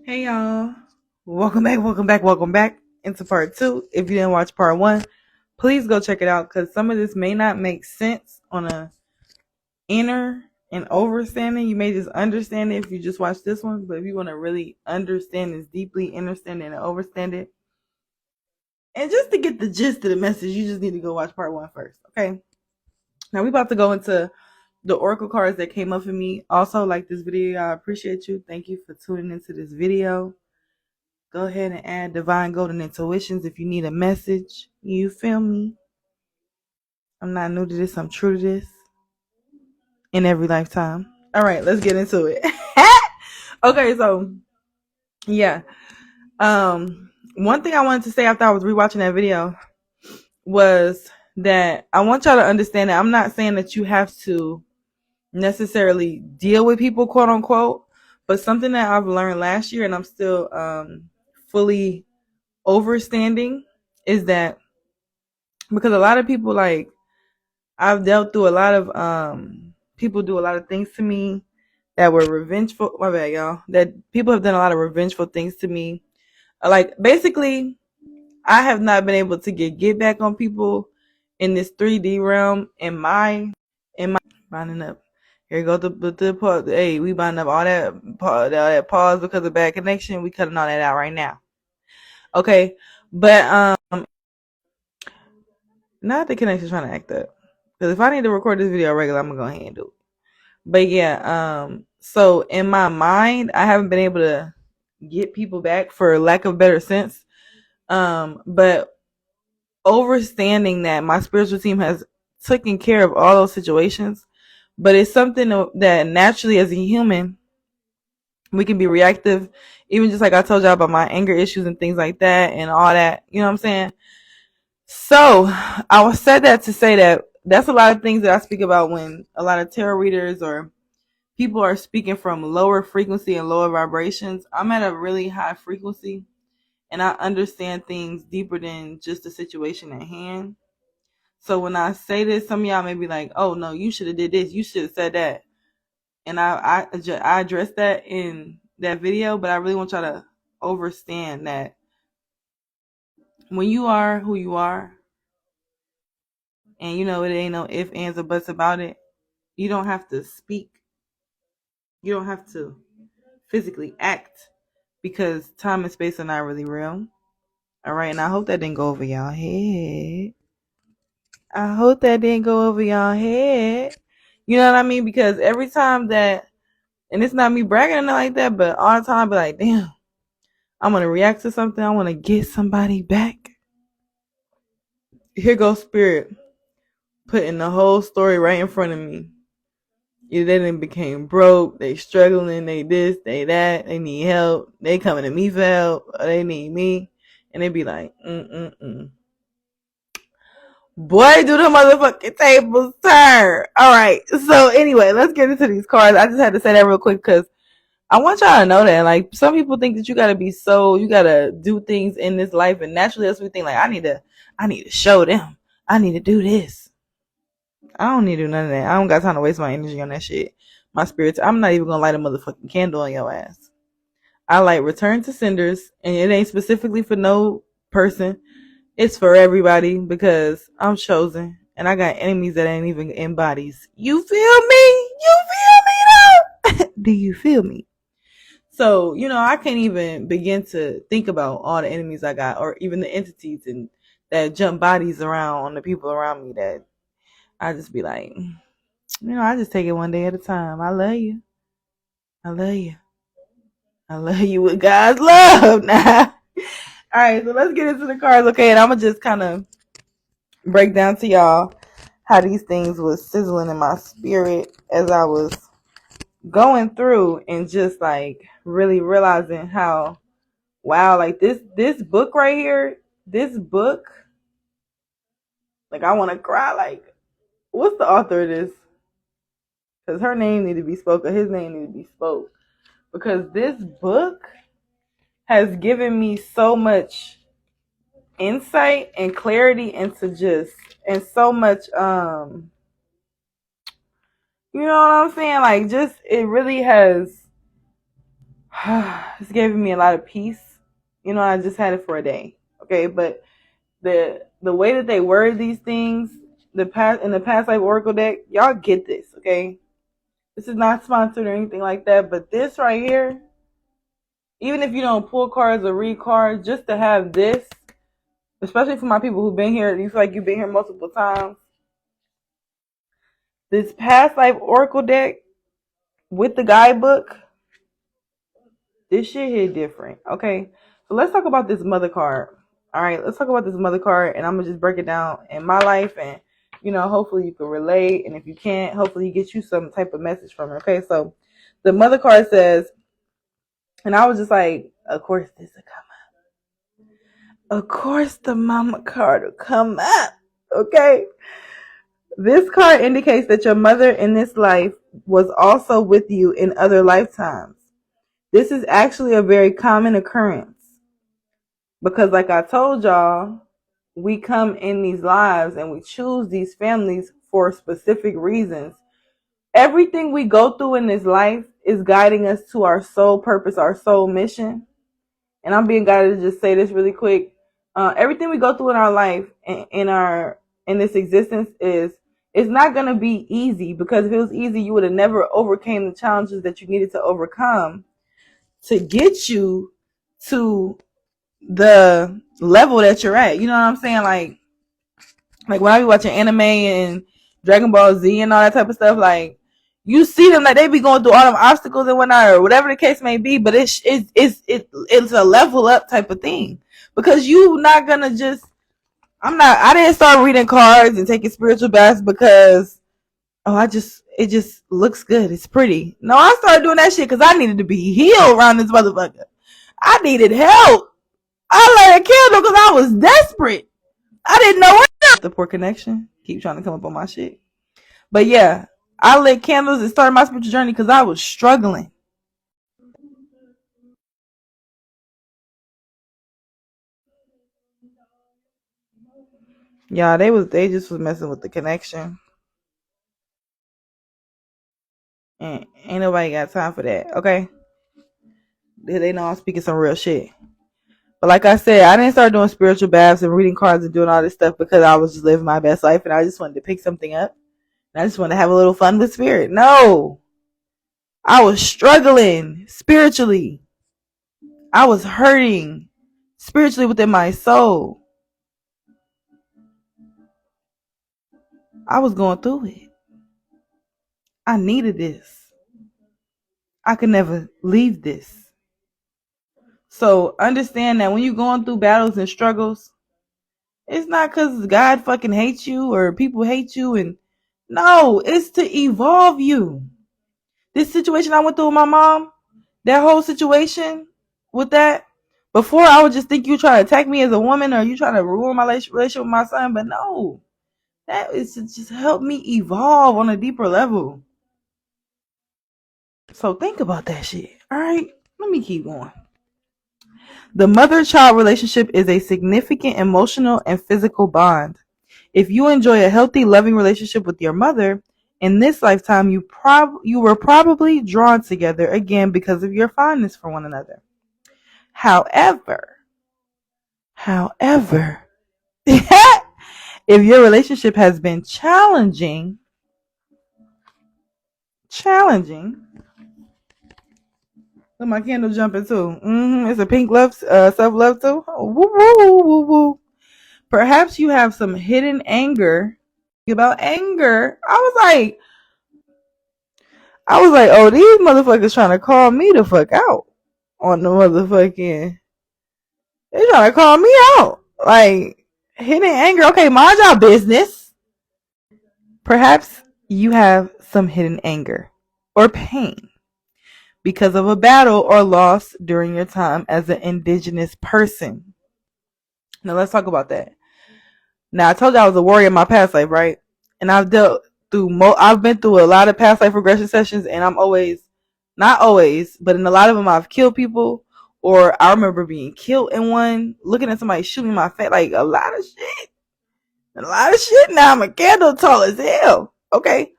Hey y'all, welcome back into part two. If you didn't watch part one, please go check it out because some of this may not make sense on a inner and overstanding. You may just understand it if you just watch this one, but if you want to really understand this deeply, understand it and overstand it, and just to get the gist of the message, you just need to go watch part one first. Okay. Now we about to go into the oracle cards that came up for me. Also, like this video, I appreciate you. Thank you for tuning into this video. Go ahead and add divine golden intuitions if you need a message. You feel me? I'm not new to this. I'm true to this in every lifetime. All right, let's get into it. Okay, so yeah. One thing I wanted to say after I was rewatching that video was that I want y'all to understand that I'm not saying that you have to necessarily deal with people, quote unquote, but something that I've learned last year and I'm still fully overstanding is that because a lot of people, like, I've dealt through a lot of people do a lot of things to me that were revengeful. My bad, y'all. That people have done a lot of revengeful things to me. Like, basically, I have not been able to get back on people in this 3D realm. In my binding up. Here goes the pause. Hey, we binding up all that pause because of bad connection. We cutting all that out right now. Okay, but not the connection trying to act up. Because if I need to record this video regular, I'm gonna go ahead and do it. But yeah, so in my mind, I haven't been able to get people back for lack of better sense. But overstanding that my spiritual team has taken care of all those situations, but it's something that naturally as a human, we can be reactive, even just like I told y'all about my anger issues and things like that and all that, you know what I'm saying? So I said that to say that that's a lot of things that I speak about when a lot of tarot readers or people are speaking from lower frequency and lower vibrations. I'm at a really high frequency and I understand things deeper than just the situation at hand. So when I say this, some of y'all may be like, oh no, you should have did this. You should have said that. And I addressed that in that video, but I really want y'all to understand that when you are who you are, and you know it ain't no ifs, ands, or buts about it, you don't have to speak. You don't have to physically act because time and space are not really real. All right, and I hope that didn't go over y'all head. I hope that didn't go over y'all head. You know what I mean? Because every time that, and it's not me bragging or nothing like that, but all the time I be like, damn, I'm gonna react to something. I want to get somebody back. Here goes spirit, putting the whole story right in front of me. Either they done became broke, they struggling, they this, they that, they need help, they coming to me for help, or they need me, and they be like, Boy, do the motherfucking tables turn. All right. So anyway, let's get into these cards. I just had to say that real quick because I want y'all to know that, like, some people think that you gotta do things in this life, and naturally that's what we think. Like, I need to show them. I need to do this. I don't need to do none of that. I don't got time to waste my energy on that shit. My spirits. I'm not even gonna light a motherfucking candle on your ass. I like return to senders, and it ain't specifically for no person. It's for everybody because I'm chosen, and I got enemies that ain't even in bodies. You feel me? You feel me though? Do you feel me? So, I can't even begin to think about all the enemies I got, or even the entities and that jump bodies around on the people around me that I just be like, I just take it one day at a time. I love you. I love you. I love you with God's love now. All right, so let's get into the cards, okay? And I'm going to just kind of break down to y'all how these things was sizzling in my spirit as I was going through and just like really realizing how, wow, like this book right here, this book, like I want to cry. Like, what's the author of this? Because her name need to be spoken, his name need to be spoke, because this book has given me so much insight and clarity into just, and so much you know what I'm saying, like, just, it really has It's giving me a lot of peace. You know, I just had it for a day. Okay, but the way that they word these things, in the past life oracle deck, y'all get this, okay? This is not sponsored or anything like that, but this right here, even if you don't pull cards or read cards, just to have this, especially for my people who've been here, you feel like you've been here multiple times. This past life oracle deck with the guidebook, this shit hit different. Okay, so let's talk about this mother card. All right, let's talk about this mother card, and I'm gonna just break it down in my life, and hopefully you can relate, and if you can't, hopefully you get you some type of message from it. Okay, so the mother card says, and I was just like, of course this will come up. Of course the mama card will come up. Okay. This card indicates that your mother in this life was also with you in other lifetimes. This is actually a very common occurrence because, like I told y'all, we come in these lives and we choose these families for specific reasons. Everything we go through in this life is guiding us to our soul purpose, our soul mission. And I'm being guided to just say this really quick. Everything we go through in our life, in this existence, it's not gonna be easy, because if it was easy, you would have never overcame the challenges that you needed to overcome to get you to the level that you're at. You know what I'm saying? Like when I be watching anime and Dragon Ball Z and all that type of stuff, like you see them, like they be going through all them obstacles and whatnot, or whatever the case may be. But it's a level up type of thing, because you not gonna just. I didn't start reading cards and taking spiritual baths because it just looks good. It's pretty. No, I started doing that shit because I needed to be healed around this motherfucker. I needed help. I lit a candle because I was desperate. I didn't know what the poor connection. Keep trying to come up on my shit. But yeah, I lit candles and started my spiritual journey because I was struggling. Yeah, they just was messing with the connection. And ain't nobody got time for that, okay? They know I'm speaking some real shit. But like I said, I didn't start doing spiritual baths and reading cards and doing all this stuff because I was just living my best life and I just wanted to pick something up. And I just wanted to have a little fun with spirit. No. I was struggling spiritually. I was hurting spiritually within my soul. I was going through it. I needed this. I could never leave this. So understand that when you're going through battles and struggles, it's not because God fucking hates you or people hate you. And no, it's to evolve you. This situation I went through with my mom, that whole situation with that, before I would just think you try to attack me as a woman or you try to ruin my relationship with my son. But no, that is to just help me evolve on a deeper level. So think about that shit. All right, let me keep going. The mother-child relationship is a significant emotional and physical bond. If you enjoy a healthy, loving relationship with your mother, in this lifetime you were probably drawn together again because of your fondness for one another. However, if your relationship has been challenging, look, my candle jumping too. It's a pink love, self-love too. Oh, woo, woo, woo, woo. Perhaps you have some hidden anger about anger. I was like, oh, these motherfuckers trying to call me the fuck out on the motherfucking. They trying to call me out. Like, hidden anger. Okay, mind y'all business. Perhaps you have some hidden anger or pain because of a battle or loss during your time as an indigenous person. Now let's talk about that. Now I told you I was a warrior in my past life, right? And I've been through a lot of past life regression sessions, and I'm always, not always, but in a lot of them I've killed people, or I remember being killed in one, looking at somebody shooting my face, like a lot of shit. Now I'm a candle tall as hell. Okay.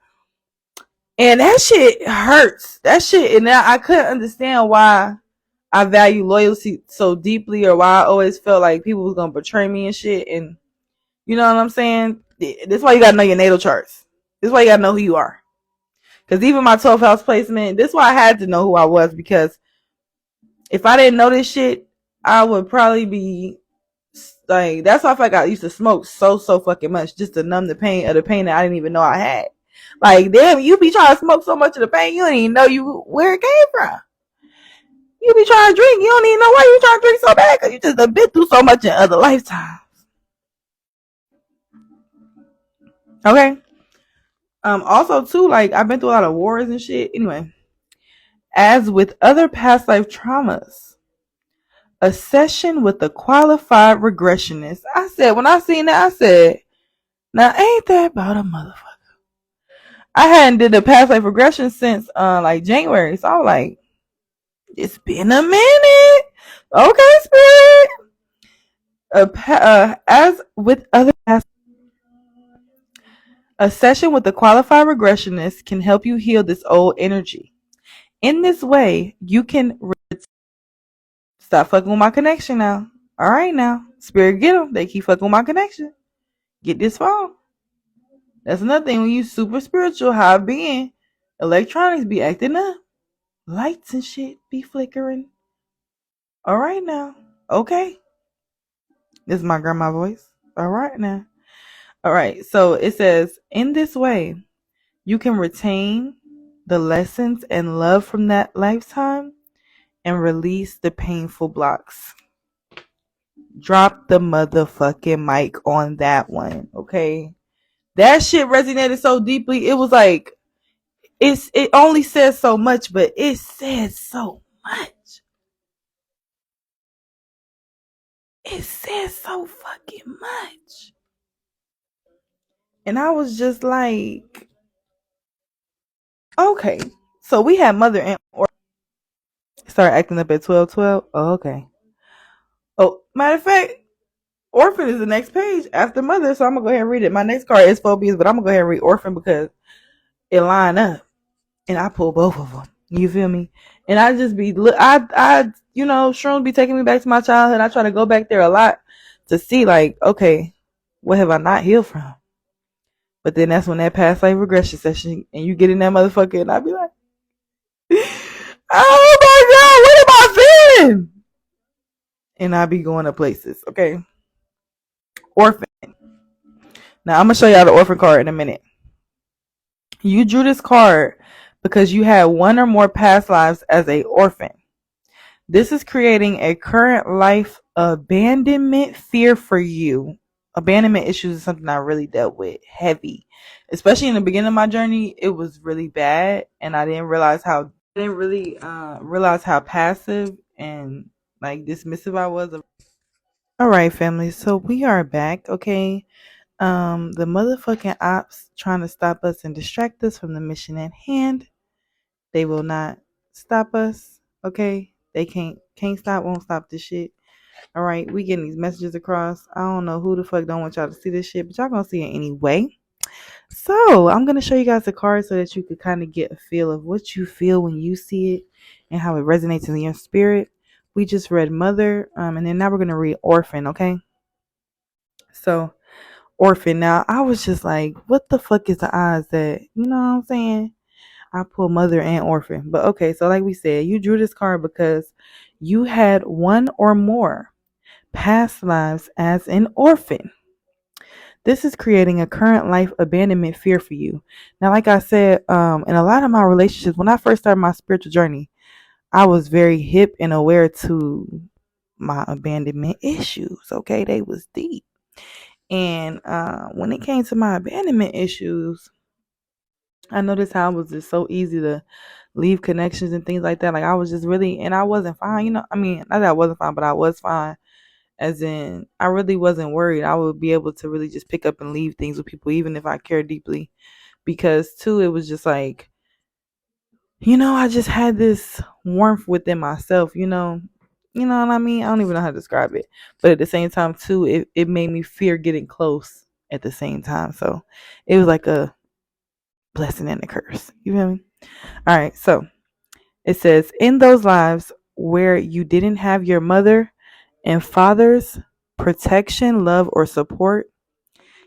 And that shit hurts. That shit, and I couldn't understand why I value loyalty so deeply, or why I always felt like people was gonna betray me and shit. And you know what I'm saying? This is why you gotta know your natal charts. This is why you gotta know who you are. Because even my 12th house placement, this is why I had to know who I was. Because if I didn't know this shit, I would probably be like, that's why I feel like I used to smoke so fucking much just to numb the pain of the pain that I didn't even know I had. Like, damn, you be trying to smoke so much of the pain, you don't even know where it came from. You be trying to drink, you don't even know why you trying to drink so bad, because you just have been through so much in other lifetimes. Okay. Also too, like, I've been through a lot of wars and shit. Anyway, as with other past life traumas, a session with a qualified regressionist. I said, when I seen that, I said, now ain't that about a motherfucker? I hadn't did a past life regression since like January, so I was like, it's been a minute. Okay, spirit. As with other past, a session with a qualified regressionist can help you heal this old energy. In this way, you can stop fucking with my connection now. All right, now, spirit, get them. They keep fucking with my connection. Get this phone. That's another thing. When you super spiritual, high being, electronics be acting up. Lights and shit be flickering. All right now. Okay. This is my grandma voice. All right now. All right. So it says, in this way, you can retain the lessons and love from that lifetime and release the painful blocks. Drop the motherfucking mic on that one. Okay. That shit resonated so deeply. It was like, it only says so much, but it says so much. It says so fucking much. And I was just like, okay. So we had mother and start acting up at 12:12. Oh, okay. Oh, matter of fact, orphan is the next page after mother, so I'm gonna go ahead and read it. My next card is phobias, but I'm gonna go ahead and read orphan because it line up, and I pull both of them. You feel me? And I just be, you know, shrooms be taking me back to my childhood. I try to go back there a lot to see, like, okay, what have I not healed from? But then that's when that past life regression session, and you get in that motherfucker, and I be like, oh my god, what am I feeling? And I be going to places. Okay, orphan. Now I'm gonna show y'all the orphan card in a minute. You drew this card because you had one or more past lives as a orphan. This is creating a current life abandonment fear for you. Abandonment issues is something I really dealt with heavy, especially in the beginning of my journey. It was really bad, and I didn't really realize how passive and like dismissive I was. All right, family. So we are back. Okay. The motherfucking ops trying to stop us and distract us from the mission at hand. They will not stop us. Okay. They can't stop, won't stop this shit. All right, we getting these messages across. I don't know who the fuck don't want y'all to see this shit, but y'all gonna see it anyway. So I'm gonna show you guys the card so that you could kind of get a feel of what you feel when you see it and how it resonates in your spirit. We just read mother, and then now we're gonna read orphan. Okay. So orphan. Now I was just like, what the fuck is the odds that, you know what I'm saying? I pull mother and orphan. But okay, so like we said, you drew this card because you had one or more past lives as an orphan. This is creating a current life abandonment fear for you. Now, like I said, in a lot of my relationships, when I first started my spiritual journey, I was very hip and aware to my abandonment issues. Okay, they was deep. And when it came to my abandonment issues, I noticed how it was just so easy to leave connections and things like that. Like I was just really, and I wasn't fine. You know, I mean, not that I wasn't fine, but I was fine. As in, I really wasn't worried. I would be able to really just pick up and leave things with people, even if I care deeply. Because too, it was just like, you know, I just had this warmth within myself. You know what I mean. I don't even know how to describe it, but at the same time, too, it made me fear getting close at the same time. So it was like a blessing and a curse. You feel me? All right. So it says, in those lives, where you didn't have your mother and father's protection, love, or support,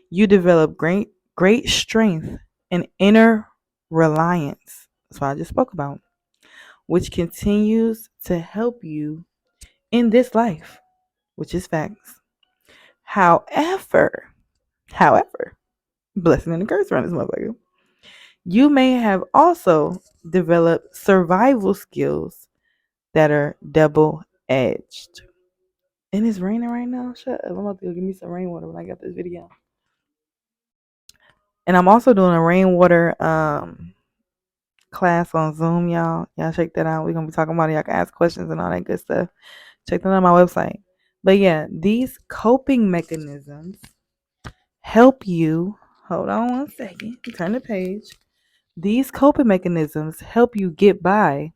you develop great strength and inner reliance. That's what I just spoke about, which continues to help you in this life, which is facts. However, blessing and a curse around this motherfucker. You may have also developed survival skills that are double edged. And it's raining right now. Shut up. I'm about to go give me some rainwater when I got this video. And I'm also doing a rainwater class on Zoom, y'all. Y'all check that out. We're gonna be talking about it. Y'all can ask questions and all that good stuff. Check that out on my website. But yeah, these coping mechanisms help you. Hold on one second. Turn the page. These coping mechanisms help you get by,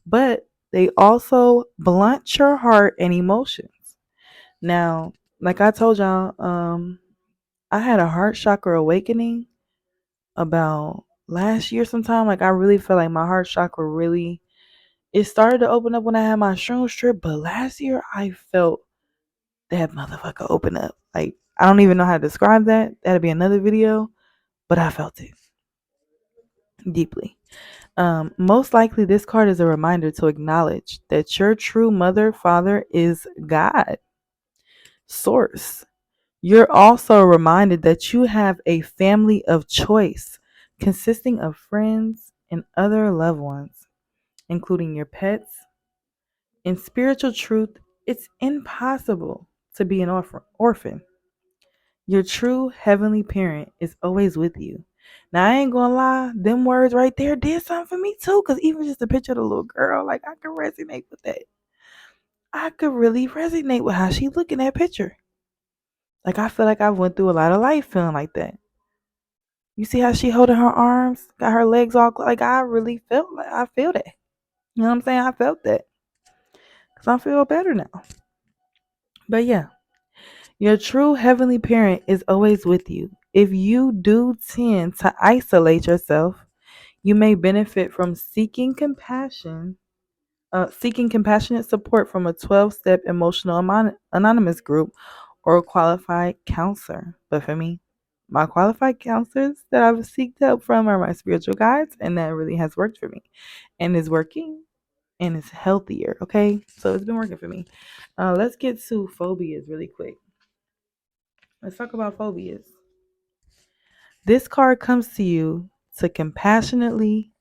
but they also blunt your heart and emotions. Now, like I told y'all, I had a heart chakra awakening about last year sometime. Like I really felt like my heart chakra really it started to open up when I had my shroom trip, but last year I felt that motherfucker open up. Like I don't even know how to describe that. That'd be another video, but I felt it deeply. Most likely, this card is a reminder to acknowledge that your true mother, father is God, source. You're also reminded that you have a family of choice consisting of friends and other loved ones, including your pets. In spiritual truth, it's impossible to be an orphan. Your true heavenly parent is always with you. Now, I ain't gonna lie, them words right there did something for me too, because even just a picture of the little girl, like I could resonate with that. I could really resonate with how she look in that picture. Like I feel like I went through a lot of life feeling like that. You see how she holding her arms, got her legs all like I really felt like I feel that. You know what I'm saying? I felt that because I feel better now. But yeah, your true heavenly parent is always with you. If you do tend to isolate yourself, you may benefit from seeking compassionate support from a 12-step emotional anonymous group or a qualified counselor. But for me, my qualified counselors that I've sought help from are my spiritual guides, and that really has worked for me and is working and is healthier. Okay, so it's been working for me. Let's get to phobias really quick. Let's talk about phobias. This card comes to you to compassionately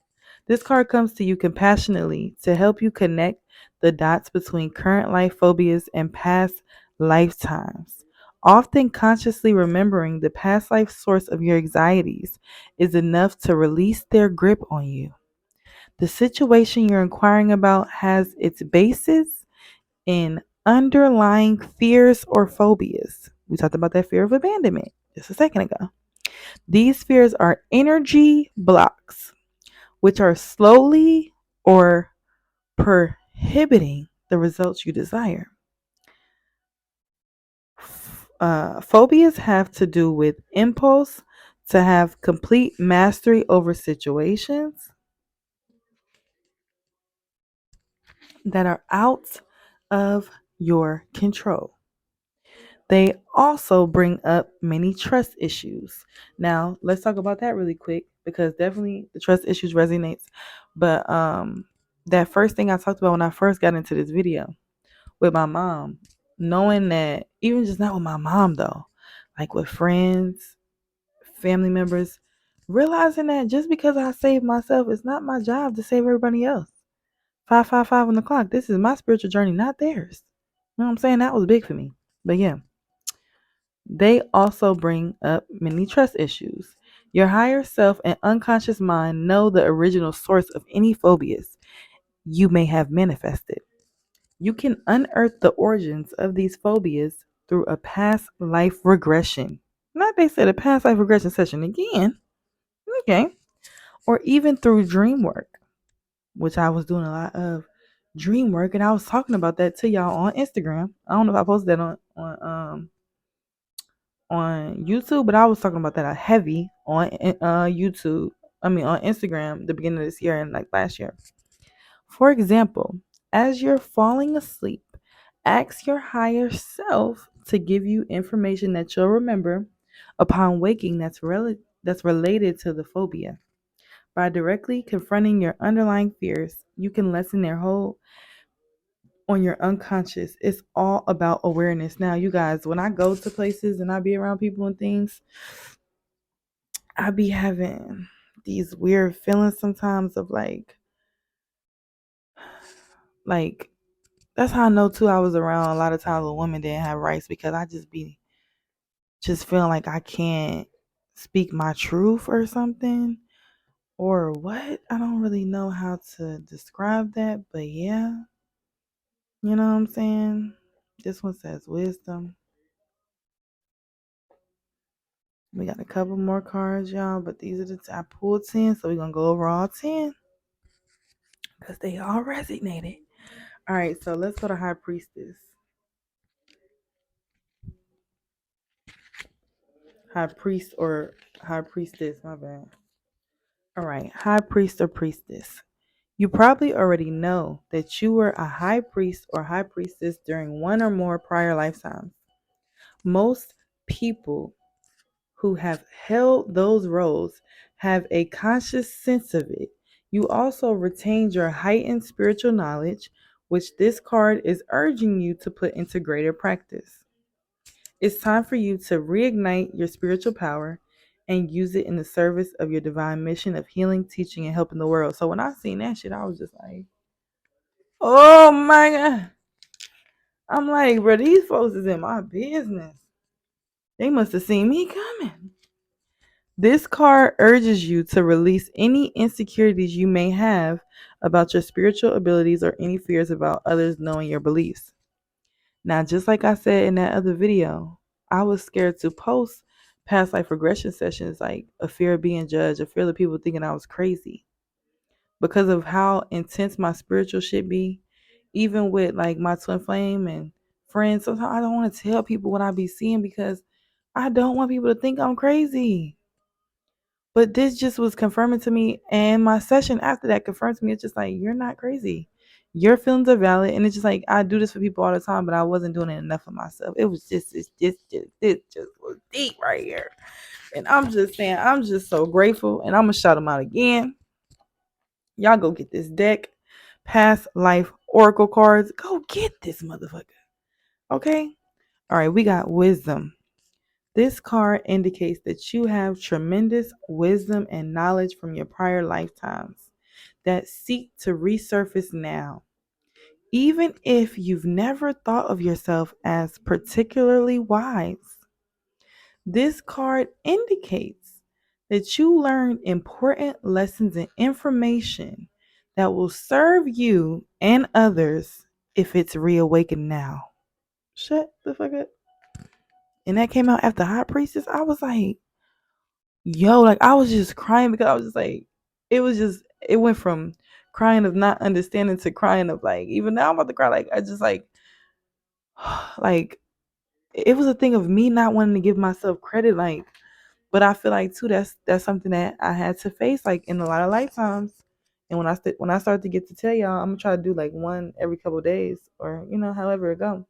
This card comes to you compassionately to help you connect the dots between current life phobias and past lifetimes. Often consciously remembering the past life source of your anxieties is enough to release their grip on you. The situation you're inquiring about has its basis in underlying fears or phobias. We talked about that fear of abandonment just a second ago. These fears are energy blocks which are slowly or prohibiting the results you desire. Phobias have to do with impulse to have complete mastery over situations that are out of your control. They also bring up many trust issues. Now, let's talk about that really quick because definitely the trust issues resonates. But that first thing I talked about when I first got into this video with my mom, knowing that even just not with my mom though, like with friends, family members, realizing that just because I saved myself, it's not my job to save everybody else. 555 on the clock. This is my spiritual journey, not theirs. You know what I'm saying? That was big for me. But yeah. They also bring up many trust issues. Your higher self and unconscious mind know the original source of any phobias you may have manifested. You can unearth the origins of these phobias through a past life regression. Not they said a past life regression session again. Okay. Or even through dream work, which I was doing a lot of dream work and I was talking about that to y'all on Instagram. I don't know if I posted that on YouTube, but I was talking about that heavy on YouTube. I mean on Instagram the beginning of this year and like last year. For example, As you're falling asleep, ask your higher self to give you information that you'll remember upon waking that's related to the phobia. By directly confronting your underlying fears, you can lessen their hold on your unconscious. It's all about awareness. Now, you guys, when I go to places and I be around people and things, I be having these weird feelings sometimes of like that's how I know too I was around a lot of times when women didn't have rights because I just be just feeling like I can't speak my truth or something or what. I don't really know how to describe that, but yeah, you know what I'm saying? This one says wisdom. We got a couple more cards, y'all, but these are I pulled 10, so we're gonna go over all 10 because they all resonated. All right, so let's go to High Priestess. High Priest or High Priestess, my bad. All right, High Priest or Priestess. You probably already know that you were a high priest or high priestess during one or more prior lifetimes. Most people who have held those roles have a conscious sense of it. You also retained your heightened spiritual knowledge, which this card is urging you to put into greater practice. It's time for you to reignite your spiritual power and use it in the service of your divine mission of healing, teaching, and helping the world. So when I seen that shit, I was just like, oh my God. I'm like, bro, these folks is in my business. They must have seen me coming. This card urges you to release any insecurities you may have about your spiritual abilities or any fears about others knowing your beliefs. Now, just like I said in that other video, I was scared to post past life regression sessions, like a fear of being judged, a fear of people thinking I was crazy because of how intense my spiritual shit be. Even with like my twin flame and friends, sometimes I don't want to tell people what I be seeing because I don't want people to think I'm crazy. But this just was confirming to me, and my session after that confirmed to me. It's just like, you're not crazy. Your feelings are valid, and it's just like I do this for people all the time, but I wasn't doing it enough for myself. It was just, it just was deep right here, and I'm just saying, I'm just so grateful, and I'm gonna shout them out again. Y'all go get this deck, past life oracle cards. Go get this motherfucker, okay? All right, we got wisdom. This card indicates that you have tremendous wisdom and knowledge from your prior lifetimes that seek to resurface now. Even if you've never thought of yourself as particularly wise, this card indicates that you learned important lessons and information that will serve you and others if it's reawakened now. Shut the fuck up. And that came out after High Priestess. I was like, yo, like I was just crying because I was just like, it went from crying of not understanding to crying of like, even now I'm about to cry. Like, I just like, it was a thing of me not wanting to give myself credit. Like, but I feel like too, that's something that I had to face like in a lot of lifetimes. And when I start to get to tell y'all, I'm gonna try to do like one every couple of days or, however it go.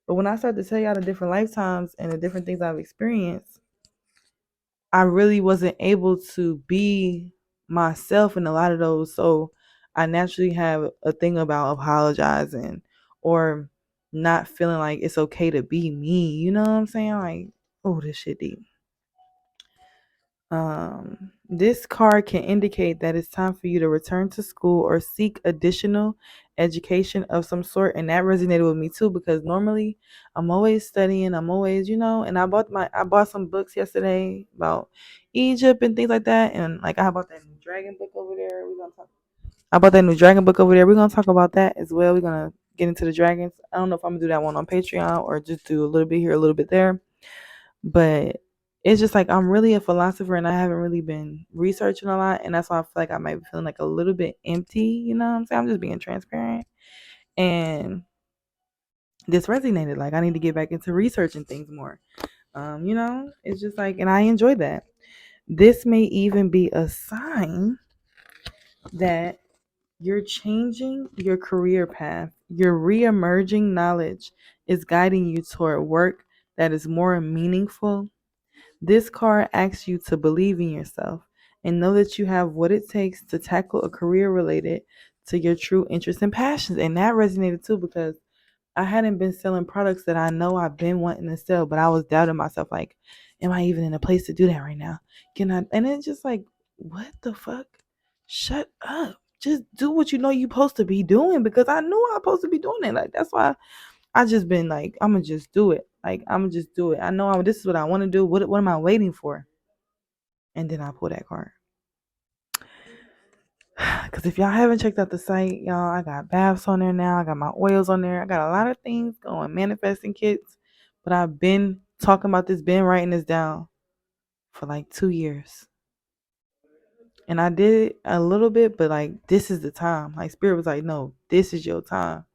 But when I start to tell y'all the different lifetimes and the different things I've experienced, I really wasn't able to be myself in a lot of those. So I naturally have a thing about apologizing or not feeling like it's okay to be me. You know what I'm saying? Like, oh, this shit deep. This card can indicate that it's time for you to return to school or seek additional education of some sort, and that resonated with me too because normally I'm always studying, I'm always, and I bought some books yesterday about Egypt and things like that, and like I bought that new dragon book over there. I bought that new dragon book over there. We're gonna talk about that as well. We're gonna get into the dragons. I don't know if I'm gonna do that one on Patreon or just do a little bit here, a little bit there, but it's just like I'm really a philosopher and I haven't really been researching a lot. And that's why I feel like I might be feeling like a little bit empty. You know what I'm saying? I'm just being transparent. And this resonated. Like I need to get back into researching things more. It's just like, and I enjoy that. This may even be a sign that You're changing your career path. Your re-emerging knowledge is guiding you toward work that is more meaningful. This card asks you to believe in yourself and know that you have what it takes to tackle a career related to your true interests and passions. And that resonated too because I hadn't been selling products that I know I've been wanting to sell, but I was doubting myself like, am I even in a place to do that right now? Can I? And it's just like, what the fuck? Shut up. Just do what you know you're supposed to be doing because I knew I was supposed to be doing it. Like, that's why I just been like, I'm going to just do it. Like, I'm going to just do it. I know this is what I want to do. What am I waiting for? And then I pull that card. Because if y'all haven't checked out the site, y'all, I got baths on there now. I got my oils on there. I got a lot of things going, manifesting kits. But I've been talking about this, been writing this down for like 2 years. And I did it a little bit, but like, this is the time. Like, Spirit was like, no, this is your time.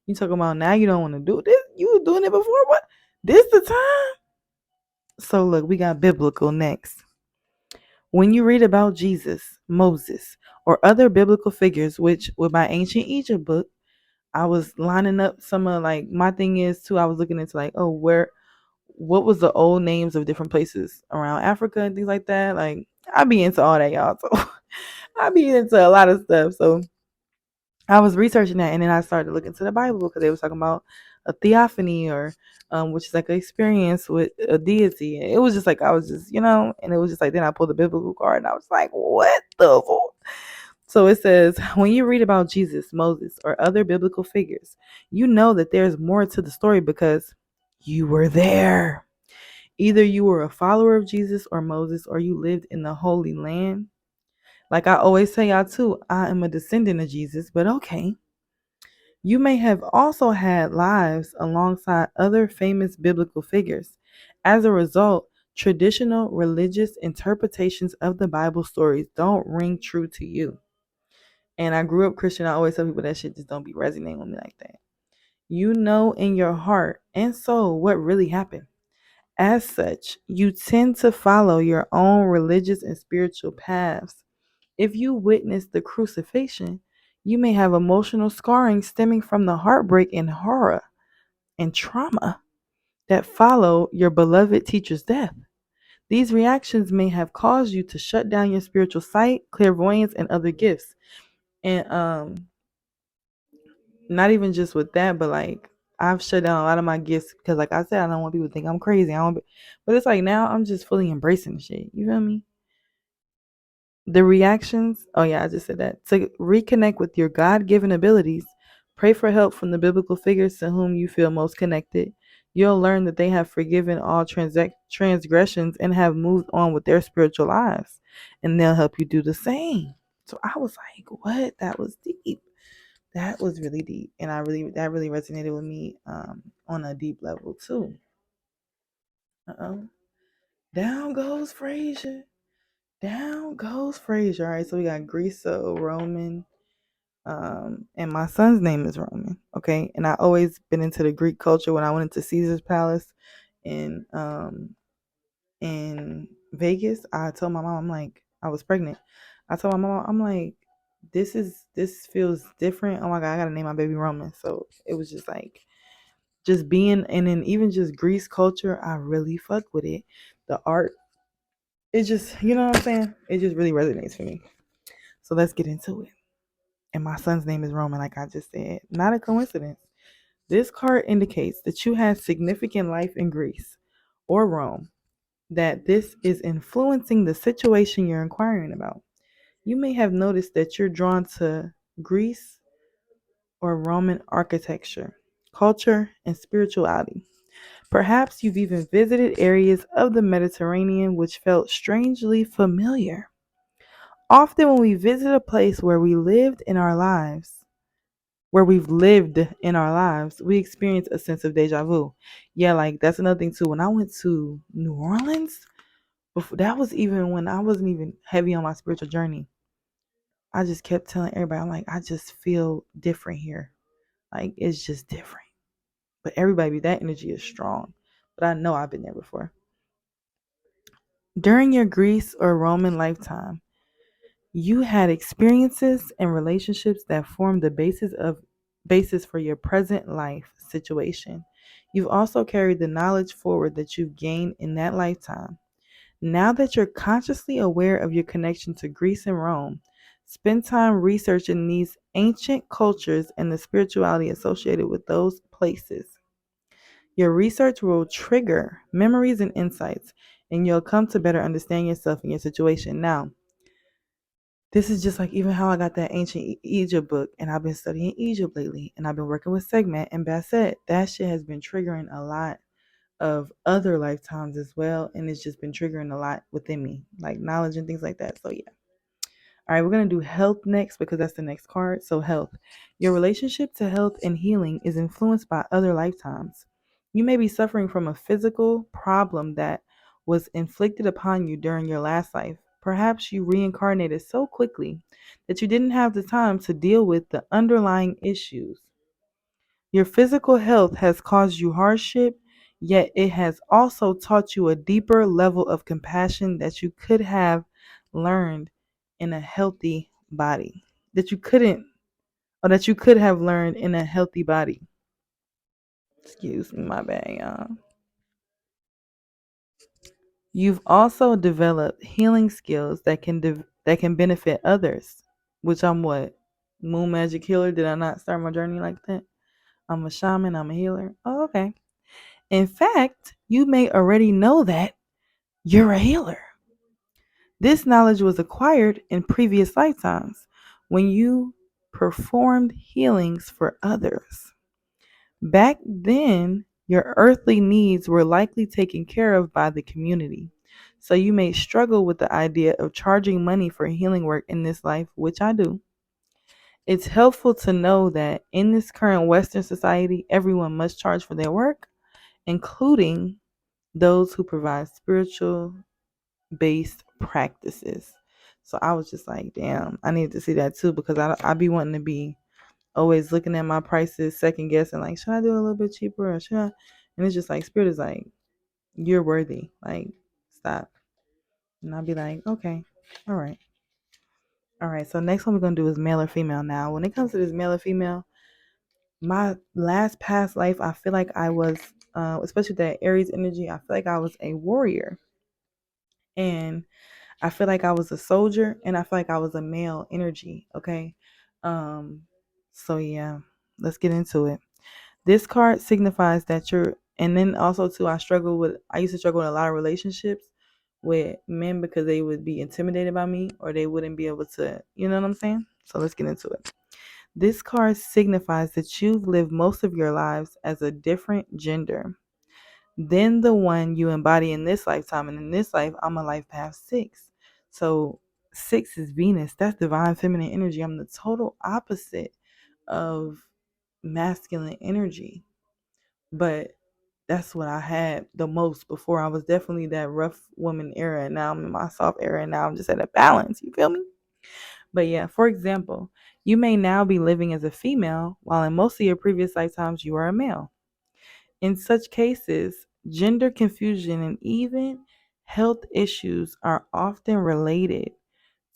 You talking about now you don't want to do this? You were doing it before. What? This the time? So look, we got biblical next. When you read about Jesus, Moses, or other biblical figures, which with my ancient Egypt book, I was lining up some of like my thing is too. I was looking into like, oh, what was the old names of different places around Africa and things like that. Like I be into all that, y'all. So I be into a lot of stuff. So I was researching that, and then I started looking to the Bible because they were talking about a theophany or which is like an experience with a deity. And it was just like I was just, and it was just like then I pulled the biblical card and I was like, what the fuck? So it says, when you read about Jesus, Moses, or other biblical figures, you know that there's more to the story because you were there. Either you were a follower of Jesus or Moses, or you lived in the Holy Land. Like I always say, y'all too, I am a descendant of Jesus, but okay. You may have also had lives alongside other famous biblical figures. As a result, traditional religious interpretations of the Bible stories don't ring true to you. And I grew up Christian. I always tell people that shit just don't be resonating with me like that. You know in your heart and soul what really happened. As such, you tend to follow your own religious and spiritual paths. If you witness the crucifixion, you may have emotional scarring stemming from the heartbreak and horror and trauma that follow your beloved teacher's death. These reactions may have caused you to shut down your spiritual sight, clairvoyance, and other gifts. And not even just with that, but like I've shut down a lot of my gifts because, like I said, I don't want people to think I'm crazy. But it's like now I'm just fully embracing the shit. You feel me? The reactions. Oh yeah, I just said that. To reconnect with your God-given abilities, pray for help from the biblical figures to whom you feel most connected. You'll learn that they have forgiven all transgressions and have moved on with their spiritual lives, and they'll help you do the same. So I was like, "What? That was deep." That was really deep, and that really resonated with me on a deep level too. Uh-oh. Down goes Frazier. Down goes Frazier. All right, so we got Greco, Roman, and my son's name is Roman. Okay, and I always been into the Greek culture. When I went into Caesar's Palace in Vegas, I told my mom, I'm like, I was pregnant. I told my mom, I'm like, this feels different. Oh my god, I gotta name my baby Roman. So it was just like just being, and then even just Greece culture, I really fuck with it. The art, it just, you know what I'm saying? It just really resonates for me. So let's get into it. And my son's name is Roman, like I just said. Not a coincidence. This card indicates that you had significant life in Greece or Rome, that this is influencing the situation you're inquiring about. You may have noticed that you're drawn to Greece or Roman architecture, culture, and spirituality. Perhaps you've even visited areas of the Mediterranean which felt strangely familiar. Often, when we visit a place where we've lived in our lives, we experience a sense of deja vu. Yeah, like that's another thing too. When I went to New Orleans, before, that was even when I wasn't even heavy on my spiritual journey. I just kept telling everybody, I'm like, I just feel different here. Like it's just different. But everybody, that energy is strong. But I know I've been there before. During your Greece or Roman lifetime, You had experiences and relationships that formed the basis for your present life situation. You've also carried the knowledge forward that you've gained in that lifetime. Now that you're consciously aware of your connection to Greece and Rome, spend time researching these ancient cultures and the spirituality associated with those places. Your research will trigger memories and insights, and you'll come to better understand yourself and your situation. Now, this is just like even how I got that ancient Egypt book, and I've been studying Egypt lately, and I've been working with Segment and Bassett. That shit has been triggering a lot of other lifetimes as well, and it's just been triggering a lot within me, like knowledge and things like that. So yeah. All right, we're going to do health next because that's the next card. So, health. Your relationship to health and healing is influenced by other lifetimes. You may be suffering from a physical problem that was inflicted upon you during your last life. Perhaps you reincarnated so quickly that you didn't have the time to deal with the underlying issues. Your physical health has caused you hardship, yet it has also taught you a deeper level of compassion that you could have learned in a healthy body. That you couldn't, or that you could have learned in a healthy body. Excuse me, my bad, y'all. You've also developed healing skills that can benefit others, which I'm what? Moon magic healer? Did I not start my journey like that? I'm a shaman, I'm a healer. Oh, okay. In fact, you may already know that you're a healer. This knowledge was acquired in previous lifetimes when you performed healings for others. Back then, your earthly needs were likely taken care of by the community. So you may struggle with the idea of charging money for healing work in this life, which I do. It's helpful to know that in this current Western society, everyone must charge for their work, including those who provide spiritual based practices. So I was just like, damn, I need to see that too because I be wanting to be always looking at my prices, second guessing, like, should I do a little bit cheaper or should I? And it's just like, Spirit is like, you're worthy. Like, stop. And I'll be like, okay, all right. All right. So next one we're going to do is male or female. Now, when it comes to this male or female, my last past life, I feel like I was, especially that Aries energy, I feel like I was a warrior. And I feel like I was a soldier and I feel like I was a male energy. Okay. Um, so yeah, let's get into it. This card signifies that you're, and then also too, I used to struggle with a lot of relationships with men because they would be intimidated by me or they wouldn't be able to, you know what I'm saying? So let's get into it. This card signifies that you've lived most of your lives as a different gender than the one you embody in this lifetime. And in this life, I'm a life path 6. So 6 is Venus. That's divine feminine energy. I'm the total opposite of masculine energy. But that's what I had the most before. I was definitely that rough woman era. And now I'm in my soft era. And now I'm just at a balance. You feel me? But yeah, for example, you may now be living as a female while in most of your previous lifetimes you are a male. In such cases, gender confusion and even health issues are often related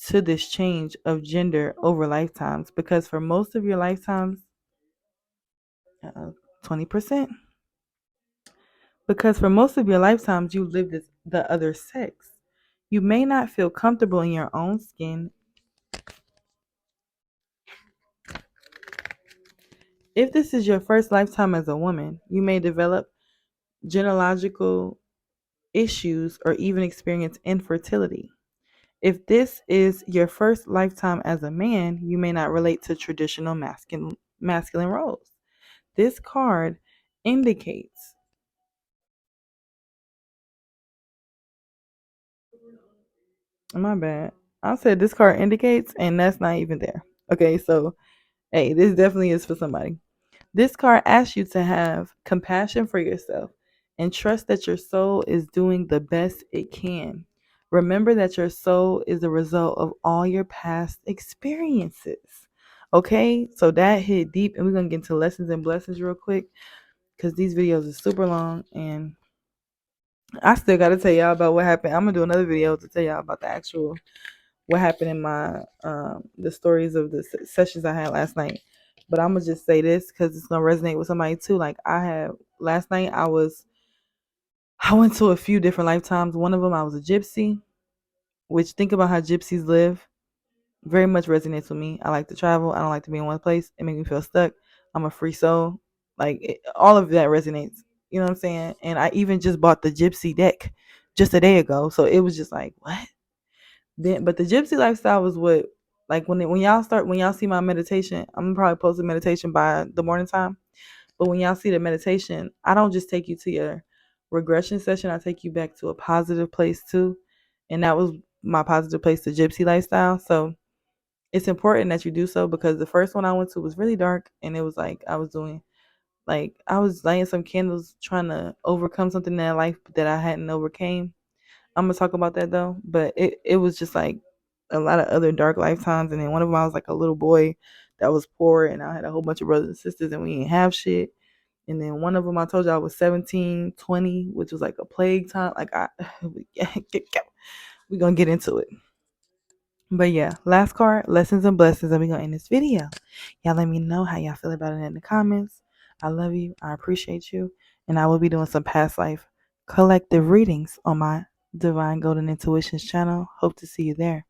to this change of gender over lifetimes because for most of your lifetimes, 20%, because for most of your lifetimes you lived as the other sex. You may not feel comfortable in your own skin. If this is your first lifetime as a woman, you may develop gynecological issues or even experience infertility. If this is your first lifetime as a man, you may not relate to traditional masculine roles. This card indicates, my bad. I said this card indicates, and that's not even there. Okay, so hey, this definitely is for somebody. This card asks you to have compassion for yourself and trust that your soul is doing the best it can. Remember that your soul is the result of all your past experiences. Okay, so that hit deep, and we're gonna get into lessons and blessings real quick because these videos are super long, and I still gotta tell y'all about what happened. I'm gonna do another video to tell y'all about the actual what happened in my the stories of the sessions I had last night. But I'm gonna just say this because it's gonna resonate with somebody too. Like I had last night, I went to a few different lifetimes. One of them, I was a gypsy, which think about how gypsies live. Very much resonates with me. I like to travel. I don't like to be in one place. It makes me feel stuck. I'm a free soul. All of that resonates. You know what I'm saying? And I even just bought the gypsy deck just a day ago. So it was just like, what? Then, but the gypsy lifestyle was what, like when y'all see my meditation, I'm gonna probably post a meditation by the morning time. But when y'all see the meditation, I don't just take you to your regression session. I take you back to a positive place too, and that was my positive place, the gypsy lifestyle. So it's important that you do so because the first one I went to was really dark, and it was like I was lighting some candles trying to overcome something in that life that I hadn't overcame. I'm gonna talk about that though, but it was just like a lot of other dark lifetimes, and then one of them I was like a little boy that was poor, and I had a whole bunch of brothers and sisters, and we didn't have shit. And then one of them I told you I was 17, 20, which was like a plague time. We gonna get into it. But yeah, last card, lessons and blessings, and we gonna end this video. Y'all let me know how y'all feel about it in the comments. I love you. I appreciate you. And I will be doing some past life collective readings on my Divine Golden Intuitions channel. Hope to see you there.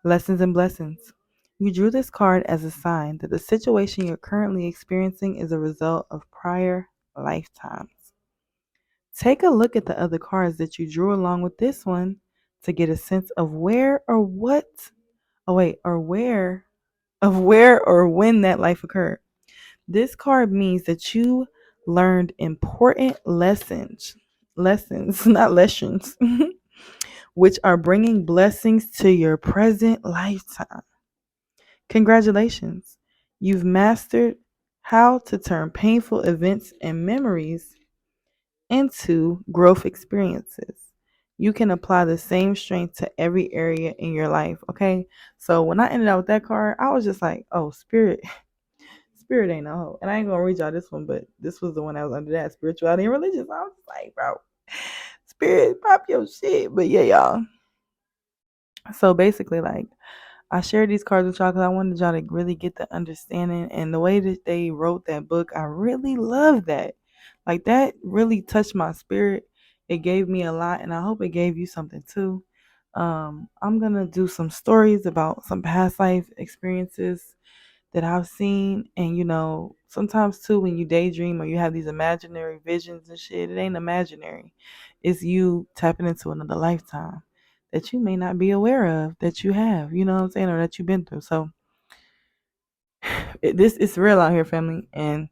Lessons and blessings. You drew this card as a sign that the situation you're currently experiencing is a result of prior lifetimes. Take a look at the other cards that you drew along with this one to get a sense of where or what, oh wait, or where, of where or when that life occurred. This card means that you learned important lessons, not lessons, which are bringing blessings to your present lifetime. Congratulations. You've mastered how to turn painful events and memories into growth experiences. You can apply the same strength to every area in your life. Okay. So when I ended up with that card, I was just like, oh, spirit, spirit ain't no hoe. And I ain't gonna read y'all this one, but this was the one that was under that spirituality and religion. So I was like, bro, spirit, pop your shit. But yeah, y'all. So basically, like, I shared these cards with y'all because I wanted y'all to really get the understanding, and the way that they wrote that book, I really love that. Like that really touched my spirit. It gave me a lot, and I hope it gave you something too. I'm gonna do some stories about some past life experiences that I've seen, and sometimes too when you daydream or you have these imaginary visions and shit, it ain't imaginary. It's you tapping into another lifetime that you may not be aware of that you have, you know what I'm saying, or that you've been through. So this is real out here, family, and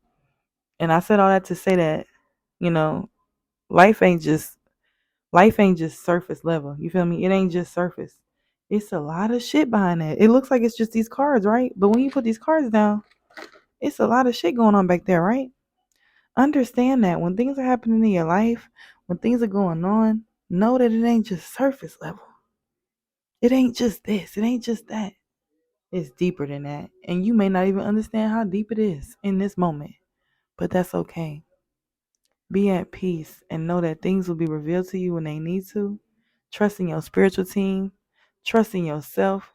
I said all that to say that you know life ain't just surface level. You feel me? It ain't just surface. It's a lot of shit behind that. It looks like it's just these cards, right? But when you put these cards down, it's a lot of shit going on back there, right? Understand that when things are happening in your life, when things are going on, know that it ain't just surface level. It ain't just this. It ain't just that. It's deeper than that. And you may not even understand how deep it is in this moment. But that's okay. Be at peace and know that things will be revealed to you when they need to. Trust in your spiritual team. Trust in yourself.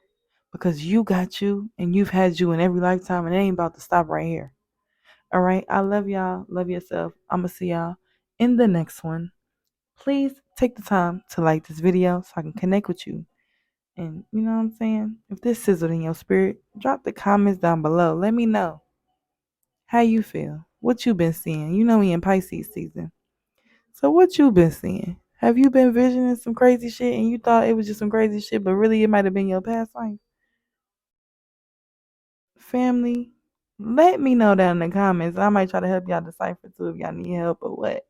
Because you got you and you've had you in every lifetime, and it ain't about to stop right here. All right. I love y'all. Love yourself. I'm going to see y'all in the next one. Please take the time to like this video so I can connect with you. And you know what I'm saying? If this sizzled in your spirit, drop the comments down below. Let me know how you feel. What you been seeing. You know we in Pisces season. So what you been seeing? Have you been visioning some crazy shit and you thought it was just some crazy shit, but really it might have been your past life? Family, let me know down in the comments. I might try to help y'all decipher too if y'all need help or what.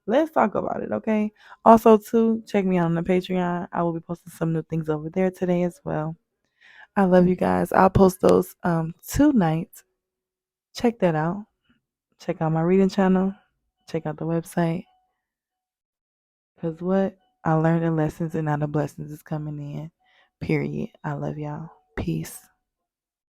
Let's talk about it, okay? Also, too, check me out on the Patreon. I will be posting some new things over there today as well. I love you guys. I'll post those tonight. Check that out. Check out my reading channel. Check out the website. Because what? I learned the lessons and now the blessings is coming in. Period. I love y'all. Peace.